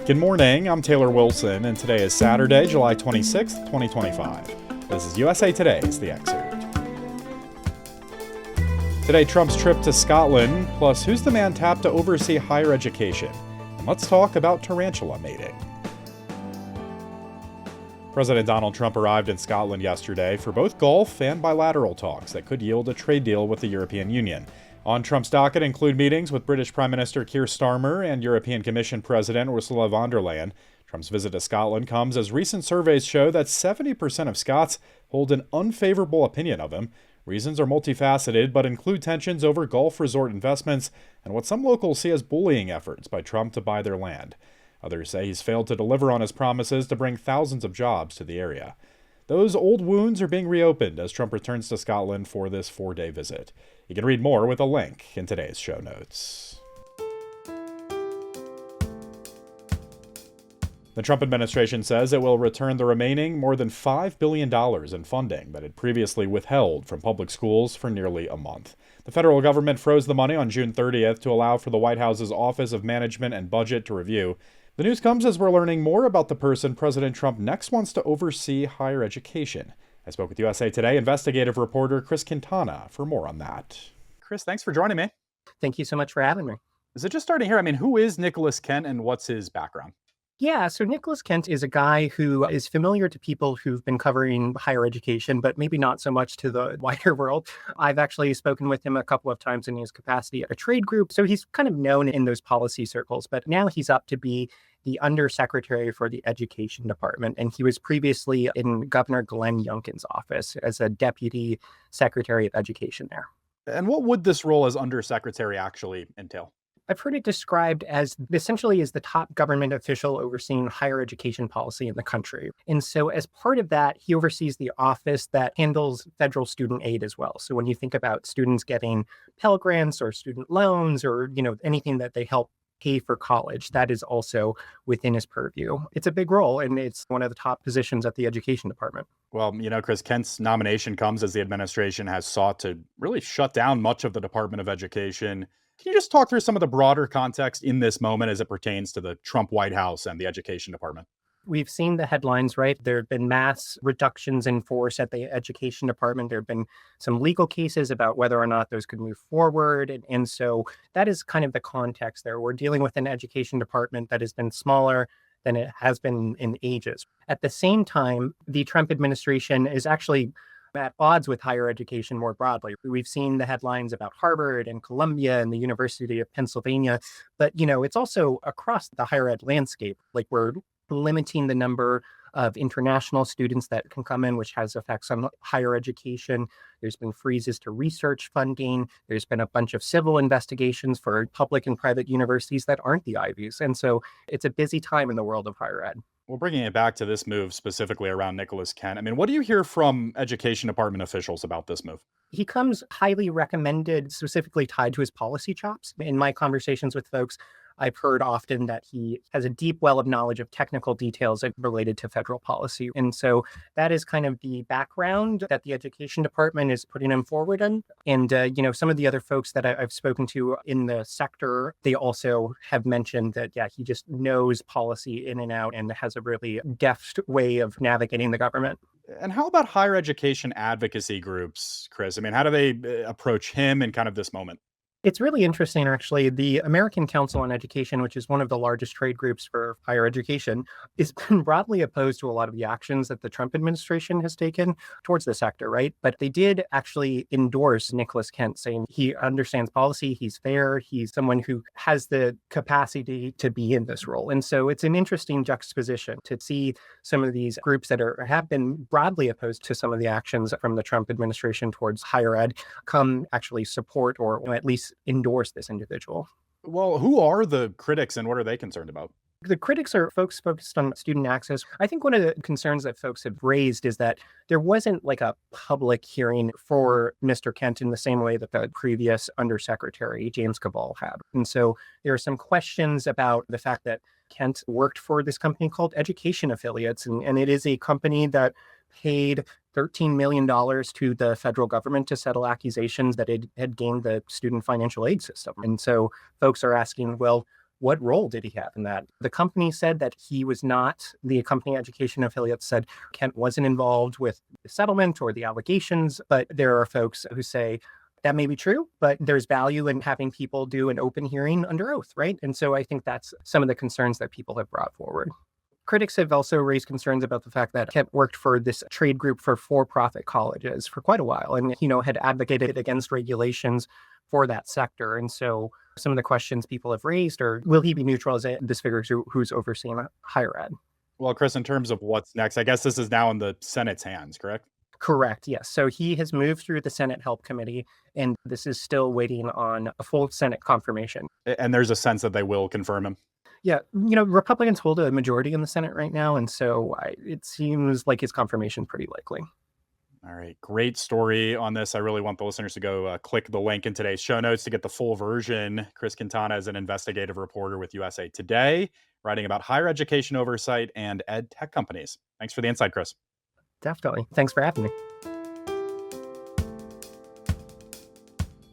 Good morning, I'm Taylor Wilson, and today is Saturday, July 26th, 2025. This is USA Today's The Excerpt. Today, Trump's trip to Scotland, plus who's the man tapped to oversee higher education? And let's talk about tarantula mating. President Donald Trump arrived in Scotland yesterday for both Gulf and bilateral talks that could yield a trade deal with the European Union. On Trump's docket include meetings with British Prime Minister Keir Starmer and European Commission President Ursula von der Leyen. Trump's visit to Scotland comes as recent surveys show that 70% of Scots hold an unfavorable opinion of him. Reasons are multifaceted, but include tensions over Gulf resort investments and what some locals see as bullying efforts by Trump to buy their land. Others say he's failed to deliver on his promises to bring thousands of jobs to the area. Those old wounds are being reopened as Trump returns to Scotland for this 4-day visit. You can read more with a link in today's show notes. The Trump administration says it will return the remaining more than $5 billion in funding that it previously withheld from public schools for nearly a month. The federal government froze the money on June 30th to allow for the White House's Office of Management and Budget to review. The news comes as we're learning more about the person President Trump next wants to oversee higher education. I spoke with USA Today investigative reporter Chris Kintana for more on that. Chris, thanks for joining me. Thank you so much for having me. So just starting here, who is Nicholas Kent and what's his background? Yeah, so Nicholas Kent is a guy who is familiar to people who've been covering higher education, but maybe not so much to the wider world. I've actually spoken with him a couple of times in his capacity at a trade group, so he's kind of known in those policy circles, but now he's up to be the undersecretary for the education department, and he was previously in Governor Glenn Youngkin's office as a deputy secretary of education there. And what would this role as undersecretary actually entail? I've heard it described as essentially as the top government official overseeing higher education policy in the country. And so as part of that, he oversees the office that handles federal student aid as well. So when you think about students getting Pell Grants or student loans or, anything that they help pay for college, that is also within his purview. It's a big role, and it's one of the top positions at the education department. Well, Chris, Kent's nomination comes as the administration has sought to really shut down much of the Department of Education. Can you just talk through some of the broader context in this moment as it pertains to the Trump White House and the Education Department? We've seen the headlines, right? There have been mass reductions in force at the Education Department. There have been some legal cases about whether or not those could move forward. And so that is kind of the context there. We're dealing with an Education Department that has been smaller than it has been in ages. At the same time, the Trump administration is actually at odds with higher education more broadly. We've seen the headlines about Harvard and Columbia and the University of Pennsylvania, but it's also across the higher ed landscape. Like we're limiting the number of international students that can come in, which has effects on higher education. There's been freezes to research funding. There's been a bunch of civil investigations for public and private universities that aren't the Ivies. And so it's a busy time in the world of higher ed. Well, bringing it back to this move specifically around Nicholas Kent, what do you hear from Education Department officials about this move? He comes highly recommended, specifically tied to his policy chops. In my conversations with folks, I've heard often that he has a deep well of knowledge of technical details related to federal policy. And so that is kind of the background that the Education Department is putting him forward in. And, some of the other folks that I've spoken to in the sector, they also have mentioned that, he just knows policy in and out and has a really deft way of navigating the government. And how about higher education advocacy groups, Chris? How do they approach him in kind of this moment? It's really interesting, actually. The American Council on Education, which is one of the largest trade groups for higher education, is broadly opposed to a lot of the actions that the Trump administration has taken towards the sector, right? But they did actually endorse Nicholas Kent, saying he understands policy, he's fair, he's someone who has the capacity to be in this role. And so it's an interesting juxtaposition to see some of these groups that have been broadly opposed to some of the actions from the Trump administration towards higher ed come actually support or at least endorse this individual. Well, who are the critics and what are they concerned about? The critics are folks focused on student access. I think one of the concerns that folks have raised is that there wasn't like a public hearing for Mr. Kent in the same way that the previous undersecretary, James Cavall, had. And so there are some questions about the fact that Kent worked for this company called Education Affiliates, and it is a company that paid $13 million to the federal government to settle accusations that it had gamed the student financial aid system. And so folks are asking, well, what role did he have in that? The company said that he was not, the company education affiliate said Kent wasn't involved with the settlement or the allegations, but there are folks who say that may be true, but there's value in having people do an open hearing under oath, right? And so I think that's some of the concerns that people have brought forward. Critics have also raised concerns about the fact that Kent worked for this trade group for for-profit colleges for quite a while and, had advocated against regulations for that sector. And so some of the questions people have raised are, will he be neutral as this figure who's overseeing higher ed? Well, Chris, in terms of what's next, I guess this is now in the Senate's hands, correct? Correct, yes. So he has moved through the Senate Help Committee, and this is still waiting on a full Senate confirmation. And there's a sense that they will confirm him. Yeah, Republicans hold a majority in the Senate right now, and so it seems like his confirmation pretty likely. All right, great story on this. I really want the listeners to go click the link in today's show notes to get the full version. Chris Kintana is an investigative reporter with USA Today, writing about higher education oversight and ed tech companies. Thanks for the insight, Chris. Definitely. Thanks for having me.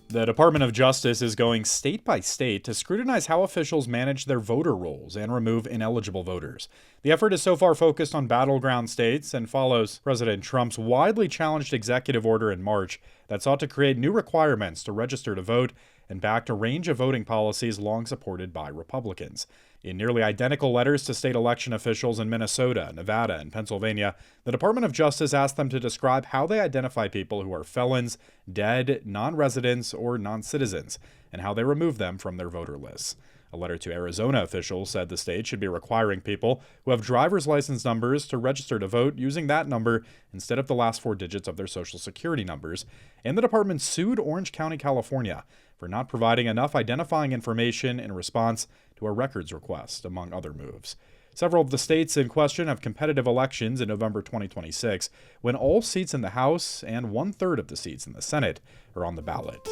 The Department of Justice is going state by state to scrutinize how officials manage their voter rolls and remove ineligible voters. The effort is so far focused on battleground states and follows President Trump's widely challenged executive order in March that sought to create new requirements to register to vote and backed a range of voting policies long supported by Republicans. In nearly identical letters to state election officials in Minnesota, Nevada, and Pennsylvania, the Department of Justice asked them to describe how they identify people who are felons, dead, non-residents, or non-citizens, and how they remove them from their voter lists. A letter to Arizona officials said the state should be requiring people who have driver's license numbers to register to vote using that number instead of the last 4 digits of their social security numbers. And the department sued Orange County, California, for not providing enough identifying information in response to a records request, among other moves. Several of the states in question have competitive elections in November 2026, when all seats in the House and 1/3 of the seats in the Senate are on the ballot.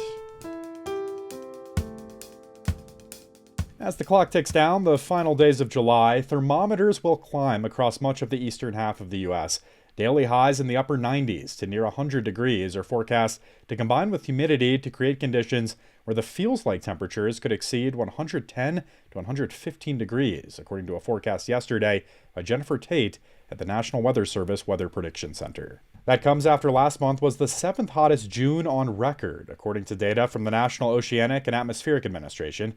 As the clock ticks down the final days of July, thermometers will climb across much of the eastern half of the U.S. Daily highs in the upper 90s to near 100 degrees are forecast to combine with humidity to create conditions where the feels-like temperatures could exceed 110 to 115 degrees, according to a forecast yesterday by Jennifer Tate at the National Weather Service Weather Prediction Center. That comes after last month was the 7th hottest June on record, according to data from the National Oceanic and Atmospheric Administration.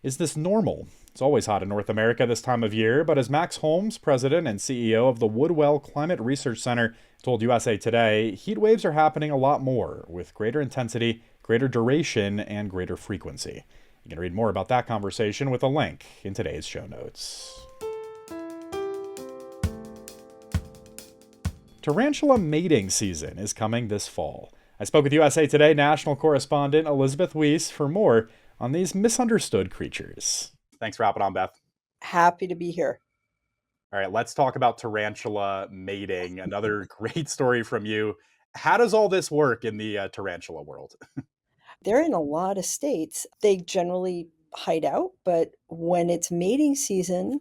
Is this normal? It's always hot in North America this time of year, but as Max Holmes, president and CEO of the Woodwell Climate Research Center, told USA Today, heat waves are happening a lot more, with greater intensity, greater duration, and greater frequency. You can read more about that conversation with a link in today's show notes. Tarantula mating season is coming this fall. I spoke with USA Today national correspondent Elizabeth Weise for more on these misunderstood creatures. Thanks for hopping on, Beth. Happy to be here. All right, let's talk about tarantula mating. Another great story from you. How does all this work in the tarantula world? They're in a lot of states. They generally hide out, but when it's mating season,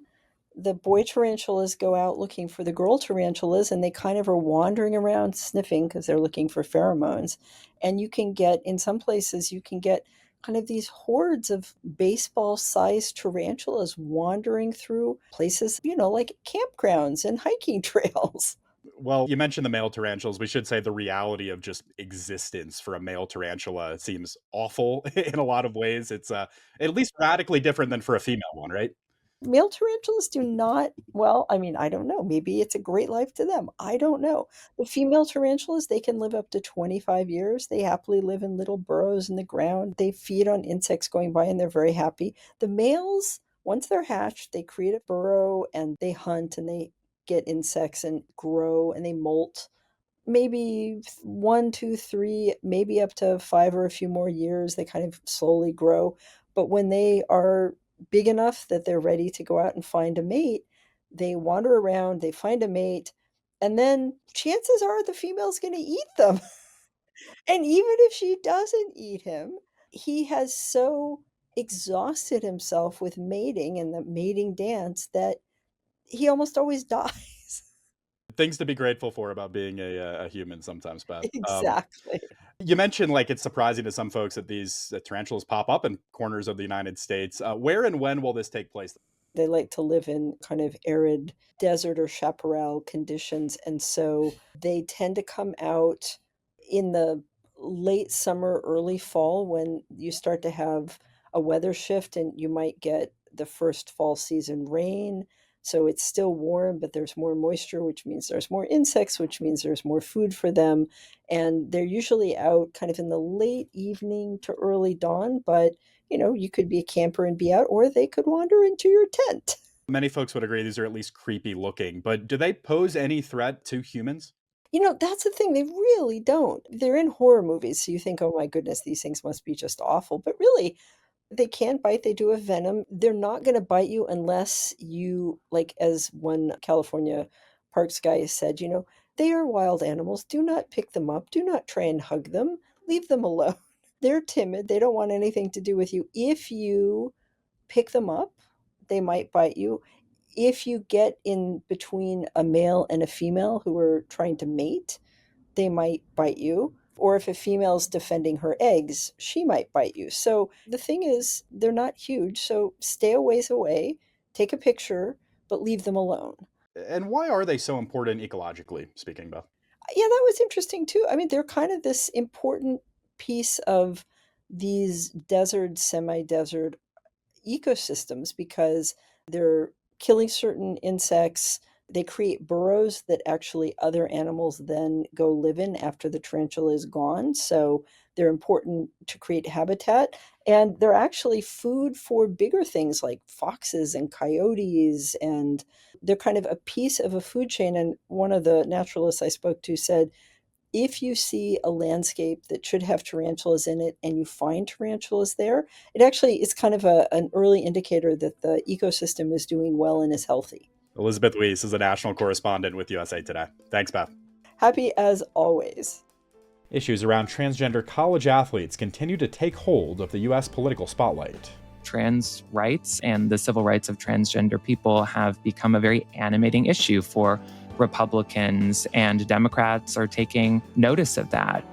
the boy tarantulas go out looking for the girl tarantulas, and they kind of are wandering around sniffing because they're looking for pheromones. And you can get, in some places, you can get kind of these hordes of baseball-sized tarantulas wandering through places, like campgrounds and hiking trails. Well, you mentioned the male tarantulas. We should say the reality of just existence for a male tarantula seems awful in a lot of ways. It's at least radically different than for a female one, right? Male tarantulas do not, well, I don't know. Maybe it's a great life to them. I don't know. The female tarantulas, they can live up to 25 years. They happily live in little burrows in the ground. They feed on insects going by and they're very happy. The males, once they're hatched, they create a burrow and they hunt and they get insects and grow and they molt. Maybe 1, 2, 3, maybe up to 5 or a few more years, they kind of slowly grow. But when they are big enough that they're ready to go out and find a mate, they wander around, they find a mate, and then chances are the female's going to eat them. And even if she doesn't eat him, he has so exhausted himself with mating and the mating dance that he almost always dies. Things to be grateful for about being a human sometimes, Beth. Exactly. You mentioned like it's surprising to some folks that these tarantulas pop up in corners of the United States. Where and when will this take place? They like to live in kind of arid desert or chaparral conditions. And so they tend to come out in the late summer, early fall when you start to have a weather shift and you might get the first fall season rain. So it's still warm, but there's more moisture, which means there's more insects, which means there's more food for them. And they're usually out kind of in the late evening to early dawn, but you could be a camper and be out, or they could wander into your tent. Many folks would agree these are at least creepy looking, but do they pose any threat to humans? That's the thing. They really don't. They're in horror movies, so you think, oh my goodness, these things must be just awful. But really, they can bite. They do have venom. They're not going to bite you unless you, like, as one California parks guy said, they are wild animals. Do not pick them up. Do not try and hug them. Leave them alone. They're timid. They don't want anything to do with you. If you pick them up, they might bite you. If you get in between a male and a female who are trying to mate, they might bite you. Or if a female's defending her eggs, she might bite you. So the thing is, they're not huge. So stay a ways away, take a picture, but leave them alone. And why are they so important ecologically speaking, Beth? Yeah, that was interesting too. I mean, they're kind of this important piece of these desert, semi-desert ecosystems because they're killing certain insects. They create burrows that actually other animals then go live in after the tarantula is gone. So they're important to create habitat. And they're actually food for bigger things like foxes and coyotes. And they're kind of a piece of a food chain. And one of the naturalists I spoke to said, if you see a landscape that should have tarantulas in it and you find tarantulas there, it actually is kind of an early indicator that the ecosystem is doing well and is healthy. Elizabeth Weise is a national correspondent with USA Today. Thanks, Beth. Happy as always. Issues around transgender college athletes continue to take hold of the U.S. political spotlight. Trans rights and the civil rights of transgender people have become a very animating issue for Republicans, and Democrats are taking notice of that.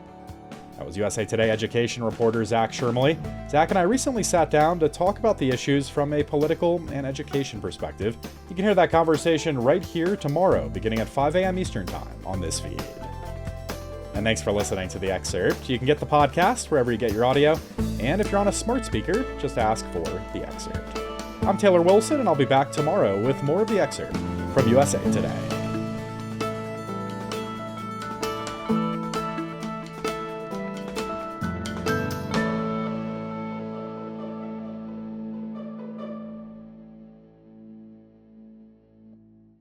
That was USA Today education reporter Zach Shermley. Zach and I recently sat down to talk about the issues from a political and education perspective. You can hear that conversation right here tomorrow, beginning at 5 a.m. Eastern Time on this feed. And thanks for listening to The Excerpt. You can get the podcast wherever you get your audio. And if you're on a smart speaker, just ask for The Excerpt. I'm Taylor Wilson, and I'll be back tomorrow with more of The Excerpt from USA Today.